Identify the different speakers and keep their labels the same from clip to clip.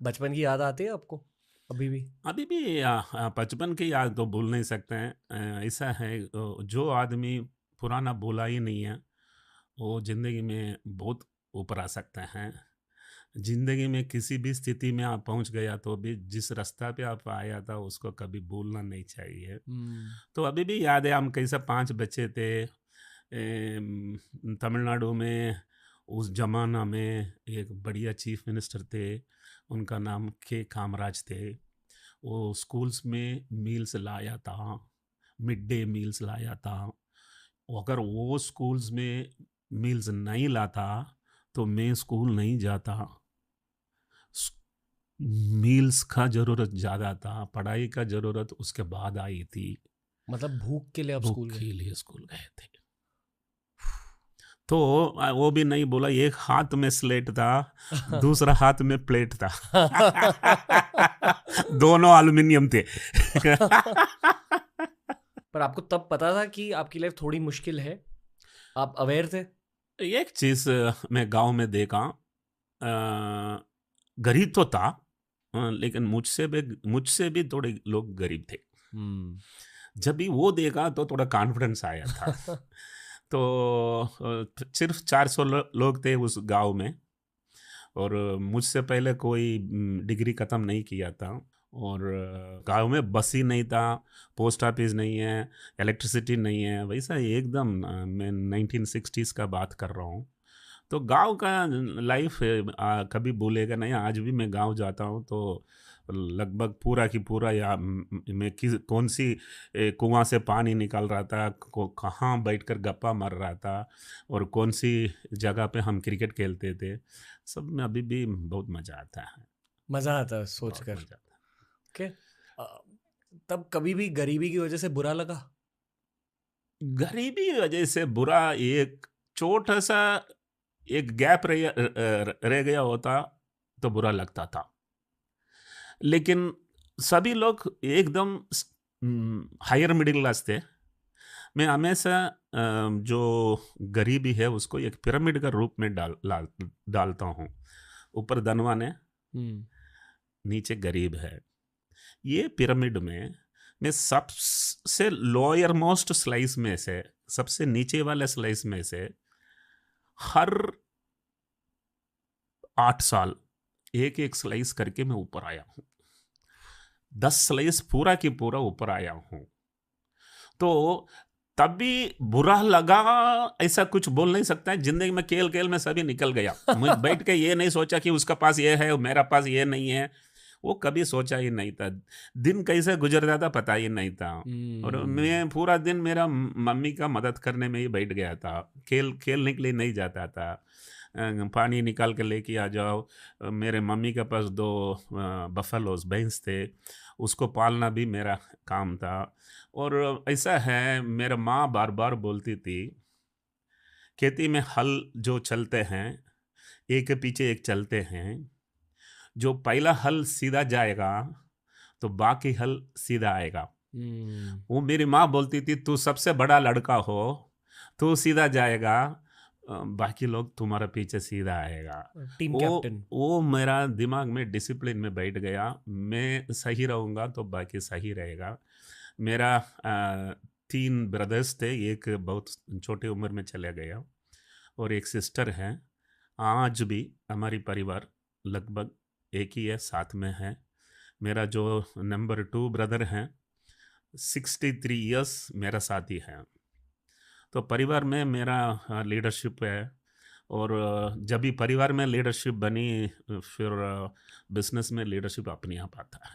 Speaker 1: बचपन की याद आती है आपको अभी भी?
Speaker 2: अभी भी बचपन की याद तो भूल नहीं सकते हैं। ऐसा है, जो आदमी पुराना भूला ही नहीं है, वो ज़िंदगी में बहुत ऊपर आ सकते हैं। ज़िंदगी में किसी भी स्थिति में आप पहुँच गया तो भी जिस रास्ता पे आप आया था उसको कभी भूलना नहीं चाहिए।
Speaker 1: हुँ।
Speaker 2: तो अभी भी याद है, हम कैसे 5 बच्चे थे। तमिलनाडु में उस ज़माना में एक बढ़िया चीफ मिनिस्टर थे, उनका नाम के कामराज थे। वो स्कूल्स में मील्स लाया था, मिड डे मील्स लाया था। अगर वो स्कूल्स में मील्स नहीं लाता, तो मैं स्कूल नहीं जाता। स मील्स का ज़रूरत ज़्यादा था, पढ़ाई का ज़रूरत उसके बाद आई थी।
Speaker 1: मतलब भूख के लिए आप
Speaker 2: भूख
Speaker 1: स्कूल गए?
Speaker 2: के लिए स्कूल गए थे। तो वो भी नहीं बोला, एक हाथ में स्लेट था, दूसरा हाथ में प्लेट था। दोनों एल्युमिनियम थे।
Speaker 1: पर आपको तब पता था कि आपकी लाइफ थोड़ी मुश्किल है? आप अवेयर थे?
Speaker 2: एक चीज़ मैं गाँव में देखा, गरीब तो था, लेकिन मुझसे भी थोड़े लोग गरीब थे।
Speaker 1: हुँ।
Speaker 2: जब भी वो देखा तो थोड़ा कॉन्फिडेंस आया था। तो सिर्फ 400 लोग थे उस गाँव में, और मुझसे पहले कोई डिग्री ख़त्म नहीं किया था। और गाँव में बस ही नहीं था, पोस्ट ऑफिस नहीं है, इलेक्ट्रिसिटी नहीं है, वैसा ही एकदम। मैं 1960s का बात कर रहा हूँ। तो गाँव का लाइफ कभी भूलेगा नहीं। आज भी मैं गाँव जाता हूँ तो लगभग पूरा की पूरा, या मैं किस कौन सी कुआं से पानी निकाल रहा था, कहाँ बैठकर गप्पा मार रहा था, और कौन सी जगह पे हम क्रिकेट खेलते थे, सब में अभी भी बहुत मज़ा आता है।
Speaker 1: मज़ा आता है
Speaker 2: बहुत
Speaker 1: सोचकर।
Speaker 2: मज़ा आता
Speaker 1: ओके। तब कभी भी गरीबी की वजह से बुरा लगा?
Speaker 2: है। गरीबी की वजह से बुरा, एक छोटा सा एक गैप रह गया होता तो बुरा लगता था। लेकिन सभी लोग एकदम हायर मिडिल क्लास थे। मैं हमेशा जो गरीबी है उसको एक पिरामिड का रूप में डालता हूँ। ऊपर धनवान है,
Speaker 1: हुँ।
Speaker 2: नीचे गरीब है। ये पिरामिड में मैं सबसे लोअर मोस्ट स्लाइस में से, सबसे नीचे वाले स्लाइस में से, हर 8 साल एक एक स्लाइस करके मैं ऊपर आया हूँ। 10 स्लाइस पूरा की पूरा ऊपर आया हूँ। तो तब भी बुरा लगा, ऐसा कुछ बोल नहीं सकता है। ज़िंदगी में खेल-खेल में सभी निकल गया। मैं बैठ के ये नहीं सोचा कि उसका पास ये है और मेरा पास ये नहीं है, वो कभी सोचा ही नहीं था। दिन कैसे गुज़र जाता पता ही नहीं था। और
Speaker 1: हुँ।
Speaker 2: मैं पूरा दिन मेरा मम्मी का मदद करने में ही बैठ गया था। खेलने के लिए नहीं जाता था। पानी निकाल के लेके आ जाओ। मेरे मम्मी के पास 2 बफ़ेलोज़ भैंस थे, उसको पालना भी मेरा काम था। और ऐसा है, मेरा माँ बार-बार बोलती थी, खेती में हल जो चलते हैं, एक के पीछे एक चलते हैं, जो पहला हल सीधा जाएगा, तो बाकी हल सीधा आएगा।
Speaker 1: हुँ।
Speaker 2: वो मेरी माँ बोलती थी, "तू सबसे बड़ा लड़का हो, तू सीधा जाएगा, बाकी लोग तुम्हारे पीछे सीधा आएगा।"
Speaker 1: टीम
Speaker 2: वो
Speaker 1: कैप्टन।
Speaker 2: वो मेरा दिमाग में डिसिप्लिन में बैठ गया। मैं सही रहूँगा तो बाकी सही रहेगा। मेरा 3 ब्रदर्स थे, एक बहुत छोटी उम्र में चला गया, और एक सिस्टर है। आज भी हमारी परिवार लगभग एक ही है, साथ में है। मेरा जो नंबर 2 ब्रदर हैं, 63 इयर्स मेरा साथी है। तो परिवार में मेरा लीडरशिप है। और जब भी परिवार में लीडरशिप बनी, फिर बिज़नेस में लीडरशिप अपने आप आता है।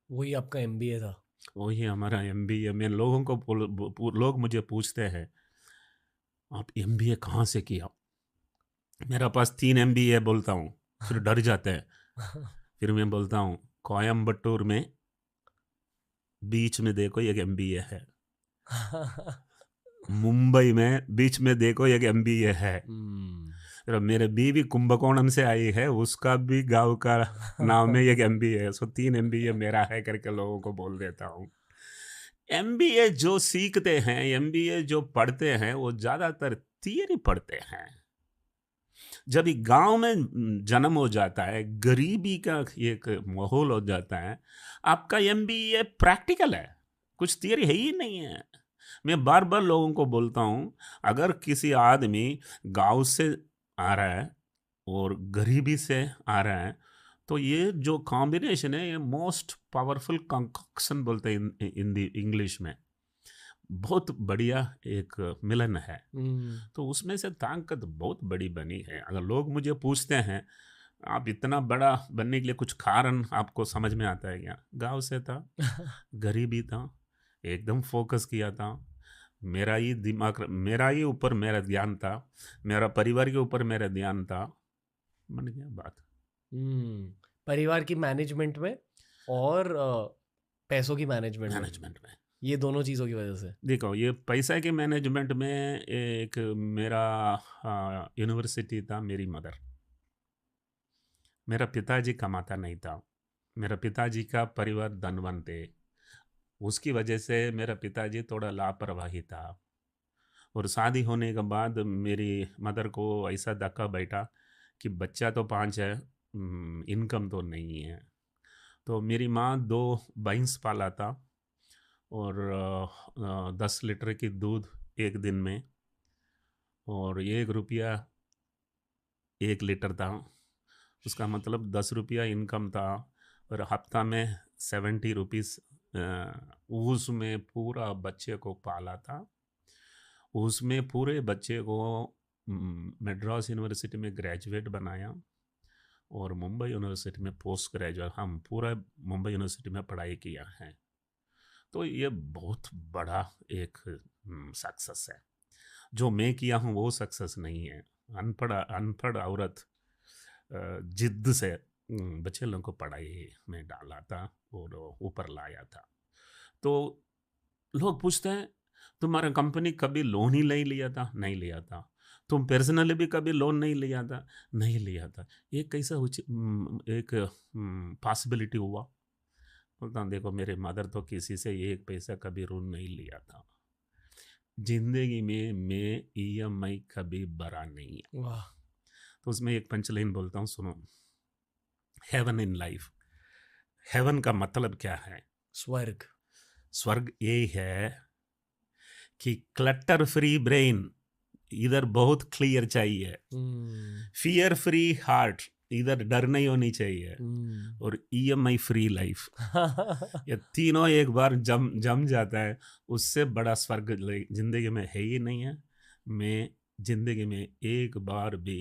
Speaker 1: वही आपका एमबीए था।
Speaker 2: वही हमारा एमबीए। मैं लोगों को लोग मुझे पूछते हैं, आप एमबीए कहाँ से किया? मेरा पास 3 एमबीए बोलता हूँ, फिर डर जाते हैं। फिर मैं बोलता हूँ, कोयम्बटूर में बीच में देखो एक एमबीए है। मुंबई में बीच में देखो एक एमबीए है।
Speaker 1: हुँ।
Speaker 2: फिर मेरे बीवी कुंभकोणम से आई है, उसका भी गाँव का नाम में एक एमबीए है। सो 3 एमबीए मेरा है करके लोगों को बोल देता हूँ। एमबीए जो सीखते हैं, एमबीए जो पढ़ते हैं, वो ज़्यादातर थियरी पढ़ते हैं। जब ये गांव में जन्म हो जाता है, गरीबी का एक माहौल हो जाता है, आपका एमबीए प्रैक्टिकल है, कुछ थियरी है ही नहीं है। मैं बार बार लोगों को बोलता हूँ, अगर किसी आदमी गांव से आ रहा है और गरीबी से आ रहा है, तो ये जो कॉम्बिनेशन है, ये मोस्ट पावरफुल कंकॉक्शन बोलते हैं इन दी इंग्लिश में, बहुत बढ़िया एक मिलन है। तो उसमें से ताकत बहुत बड़ी बनी है। अगर लोग मुझे पूछते हैं आप इतना बड़ा बनने के लिए कुछ कारण आपको समझ में आता है क्या? गांव से था, गरीबी था, एकदम फोकस किया था, मेरा ही दिमाग, मेरा ही ऊपर मेरा ध्यान था, मेरा परिवार के ऊपर मेरा ध्यान था, बन गया बात।
Speaker 1: परिवार की मैनेजमेंट में और पैसों की मैनेजमेंट में,
Speaker 2: मैनेजमेंट में
Speaker 1: ये दोनों चीज़ों की वजह से।
Speaker 2: देखो, ये पैसा के मैनेजमेंट में एक मेरा यूनिवर्सिटी था, मेरी मदर, मेरा पिताजी कमाता नहीं था, मेरा पिताजी का परिवार धनवान थे, उसकी वजह से मेरा पिताजी थोड़ा लापरवाही था। और शादी होने के बाद मेरी मदर को ऐसा धक्का बैठा कि बच्चा तो 5 है, इनकम तो नहीं है। तो मेरी माँ 2 भैंस पाला था और 10 लीटर की दूध एक दिन में, और 1 रुपया 1 लीटर था, उसका मतलब 10 रुपया इनकम था। और हफ्ता में 70 रुपीज़, उसमें पूरा बच्चे को पाला था, उसमें पूरे बच्चे को मद्रास यूनिवर्सिटी में ग्रेजुएट बनाया और मुंबई यूनिवर्सिटी में पोस्ट ग्रेजुएट, हम पूरा मुंबई यूनिवर्सिटी में पढ़ाई किया है। तो ये बहुत बड़ा एक सक्सेस है। जो मैं किया हूँ वो सक्सेस नहीं है। अनपढ़ औरत जिद्द से बच्चे लोगों को पढ़ाई में डाला था और ऊपर लाया था। तो लोग पूछते हैं तुम्हारा कंपनी कभी लोन ही नहीं लिया था? नहीं लिया था। तुम पर्सनली भी कभी लोन नहीं लिया था? नहीं लिया था। ये कैसा एक पॉसिबिलिटी हुआ? बोलता हूँ देखो, मेरे मदर तो किसी से 1 पैसा कभी ऋण नहीं लिया था, जिंदगी में मैं ईएमआई कभी भरा नहीं है।
Speaker 1: वाह।
Speaker 2: तो उसमें एक पंचलाइन बोलता हूँ, सुनो। हेवन इन लाइफ, हेवन का मतलब क्या है?
Speaker 1: स्वर्ग।
Speaker 2: स्वर्ग ये है कि क्लटर फ्री ब्रेन, इधर बहुत क्लियर चाहिए, फियर फ्री हार्ट, इधर डर नहीं होनी चाहिए, और ईएमआई फ्री लाइफ। ये तीनों एक बार जम जाता है, उससे बड़ा स्वर्ग जिंदगी में है ही नहीं है। मैं जिंदगी में एक बार भी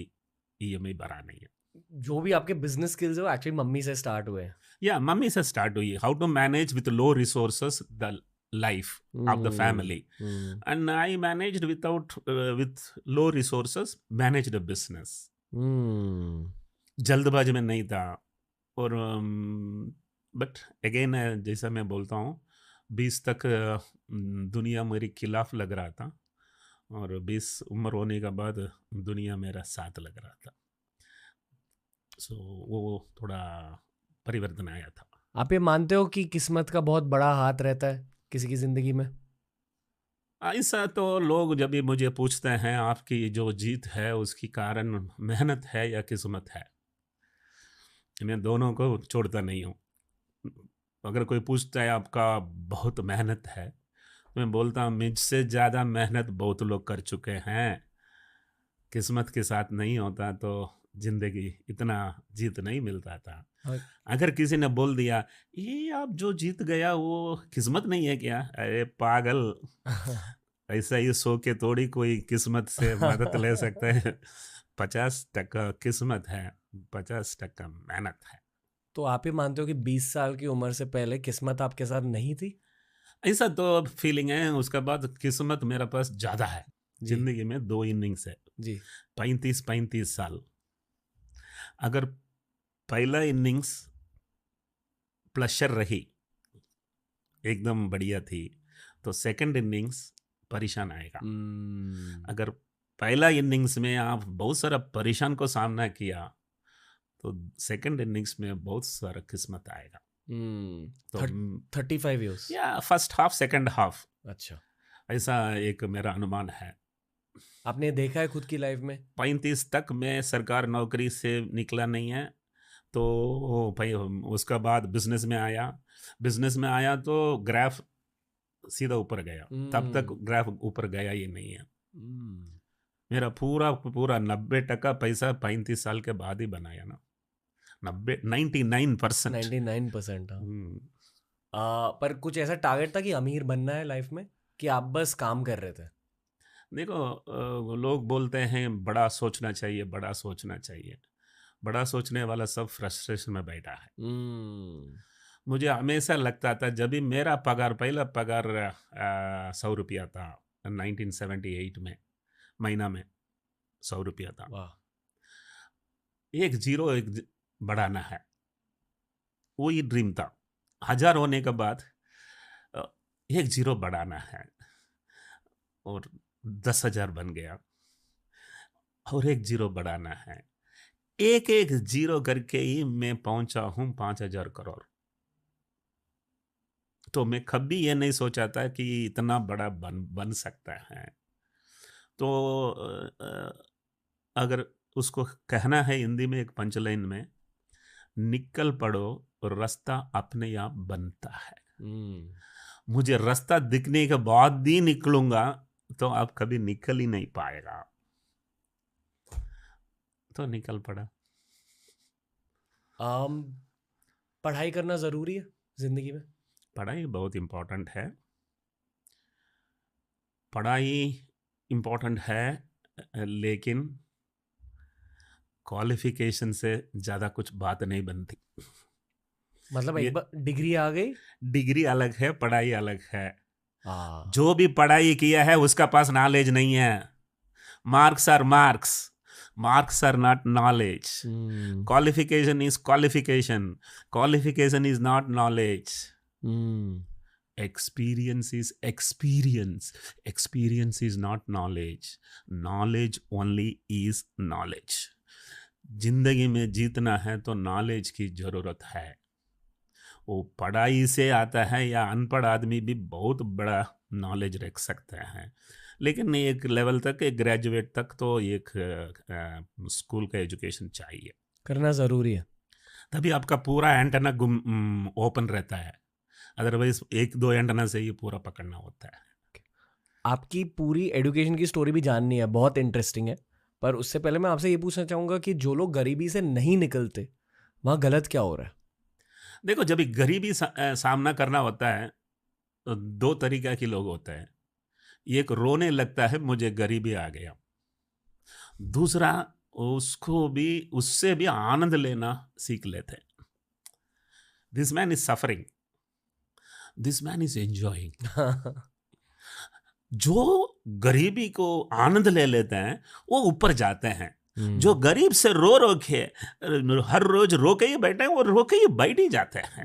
Speaker 2: ईएमआई भरा नहीं है।
Speaker 1: जो भी आपके बिजनेस स्किल्स है वो एक्चुअली मम्मी से स्टार्ट हुए हैं।
Speaker 2: या मम्मी से स्टार्ट हुई, how to manage with low resources the life of the family, and I managed with low resources, managed a business. जल्दबाजी में नहीं था। और बट अगेन जैसा मैं बोलता हूँ, 20 तक दुनिया मेरे खिलाफ लग रहा था, और 20 उम्र होने के बाद दुनिया मेरा साथ लग रहा था। सो वो थोड़ा परिवर्तन आया था।
Speaker 1: आप ये मानते हो कि किस्मत का बहुत बड़ा हाथ रहता है किसी की जिंदगी में?
Speaker 2: ऐसा तो लोग जब भी मुझे पूछते हैं आपकी जो जीत है उसकी कारण मेहनत है या किस्मत है, मैं दोनों को छोड़ता नहीं हूँ। अगर कोई पूछता है आपका बहुत मेहनत है, तो मैं बोलता हूँ मुझसे ज़्यादा मेहनत बहुत लोग कर चुके हैं। किस्मत के साथ नहीं होता तो जिंदगी इतना जीत नहीं मिलता था। अगर किसी ने बोल दिया ये आप जो जीत गया वो किस्मत नहीं है क्या? अरे पागल, ऐसा ही सो के थोड़ी कोई किस्मत से मदद ले सकता है। 50% किस्मत है, 50% मेहनत है।
Speaker 1: तो आप ही मानते हो कि 20 साल की उम्र से पहले किस्मत आपके साथ नहीं थी?
Speaker 2: ऐसा तो फीलिंग है। उसके बाद किस्मत मेरे पास ज़्यादा है। जिंदगी में 2 इनिंग्स है जी, 35 साल। अगर पहला इनिंग्स प्लेजर रही, एकदम बढ़िया थी, तो सेकंड इनिंग्स परेशान आएगा। अगर पहला इनिंग्स में आप बहुत सारा परेशान को सामना किया, तो सेकंड इनिंग्स में बहुत सारा किस्मत आएगा। तो
Speaker 1: 35 years
Speaker 2: या फर्स्ट हाफ सेकंड हाफ,
Speaker 1: अच्छा,
Speaker 2: ऐसा एक मेरा अनुमान है।
Speaker 1: आपने देखा है खुद की लाइफ में?
Speaker 2: 35 तक मैं सरकार नौकरी से निकला नहीं है। तो भाई उसका बाद बिजनेस में आया तो ग्राफ सीधा ऊपर गया। तब तक ग्राफ ऊपर गया ही नहीं है। मेरा पूरा पूरा 90% पैसा 35 साल के बाद ही बनाया ना। 99%।
Speaker 1: 99%। पर कुछ ऐसा टारगेट था कि अमीर बनना है लाइफ में, कि आप बस काम कर रहे थे?
Speaker 2: देखो लोग बोलते हैं बड़ा सोचना चाहिए, बड़ा सोचना चाहिए। बड़ा सोचने वाला सब फ्रस्ट्रेशन में बैठा है। मुझे हमेशा लगता था जब भी मेरा पगार, पहला पगार 100 रुपया था 1978 में, महीना में 100 रुपया था।
Speaker 1: वाह।
Speaker 2: एक जीरो बढ़ाना है, वही ड्रीम था। 1000 होने के बाद एक जीरो बढ़ाना है, और 10,000 बन गया, और एक जीरो बढ़ाना है। एक एक जीरो करके ही मैं पहुंचा हूं 5,000 करोड़। तो मैं कभी ये नहीं सोचा था कि इतना बड़ा बन सकता है। तो अगर उसको कहना है हिंदी में एक पंचलाइन में, निकल पड़ो और रास्ता अपने आप बनता है। मुझे रास्ता दिखने के बाद ही निकलूंगा तो आप कभी निकल ही नहीं पाएगा। तो निकल पड़ा।
Speaker 1: पढ़ाई करना जरूरी है जिंदगी में?
Speaker 2: पढ़ाई बहुत इम्पोर्टेंट है। पढ़ाई इम्पोर्टेंट है, लेकिन क्वालिफिकेशन से ज़्यादा कुछ बात नहीं बनती।
Speaker 1: मतलब एक बार डिग्री आ गई,
Speaker 2: डिग्री अलग है, पढ़ाई अलग है।
Speaker 1: हाँ।
Speaker 2: जो भी पढ़ाई किया है उसका पास नॉलेज नहीं है। Marks are marks, marks are not knowledge. Qualification is qualification. Qualification is not knowledge. Experience is experience. Experience is not knowledge. Knowledge only is knowledge. जिंदगी में जीतना है तो नॉलेज की जरूरत है। वो पढ़ाई से आता है या अनपढ़ आदमी भी बहुत बड़ा नॉलेज रख सकता है, लेकिन एक लेवल तक, एक ग्रेजुएट तक तो एक स्कूल का एजुकेशन चाहिए,
Speaker 1: करना ज़रूरी है।
Speaker 2: तभी आपका पूरा एंटेना ओपन रहता है। अदरवाइज 1-2 एंटेना से ये पूरा पकड़ना होता है।
Speaker 1: आपकी पूरी एजुकेशन की स्टोरी भी जाननी है, बहुत इंटरेस्टिंग है। पर उससे पहले मैं आपसे ये पूछना चाहूँगा कि जो लोग गरीबी से नहीं निकलते, वहाँ गलत क्या हो रहा है?
Speaker 2: देखो, जब गरीबी सामना करना होता है तो 2 तरीका के लोग होते हैं। एक रोने लगता है मुझे गरीबी आ गया, दूसरा उससे भी आनंद लेना सीख लेते हैं। This man is suffering, this man is enjoying. जो गरीबी को आनंद ले लेते हैं वो ऊपर जाते हैं। जो गरीब से रो के हर रोज रो के ही बैठे हैं, वो रो के ही बैठ ही जाते हैं।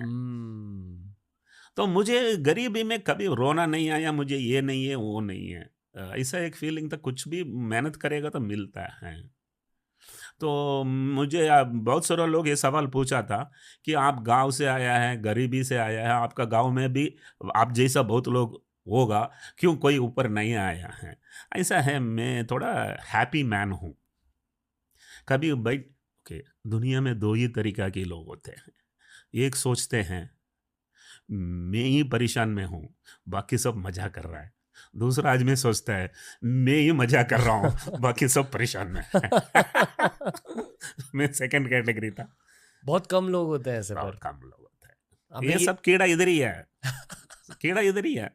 Speaker 2: तो मुझे गरीबी में कभी रोना नहीं आया, मुझे ये नहीं है वो नहीं है, ऐसा एक फीलिंग था। कुछ भी मेहनत करेगा तो मिलता है। तो मुझे बहुत सारे लोग ये सवाल पूछा था कि आप गांव से आया है, गरीबी से आया है, आपका गांव में भी आप जैसा बहुत लोग होगा, क्यों कोई ऊपर नहीं आया है? ऐसा है, मैं थोड़ा हैप्पी मैन हूँ। कभी दुनिया में 2 ही तरीका के लोग होते हैं। एक सोचते हैं मैं ही परेशान में हूँ, बाकी सब मजा कर रहा है। दूसरा आदमी सोचता है मैं ही मजा कर रहा हूँ, बाकी सब परेशान में। मैं सेकंड कैटेगरी था।
Speaker 1: बहुत कम लोग होते हैं ऐसे,
Speaker 2: बहुत
Speaker 1: पर
Speaker 2: कम लोग होते हैं। ये सब कीड़ा इधर ही है, कीड़ा इधर ही है।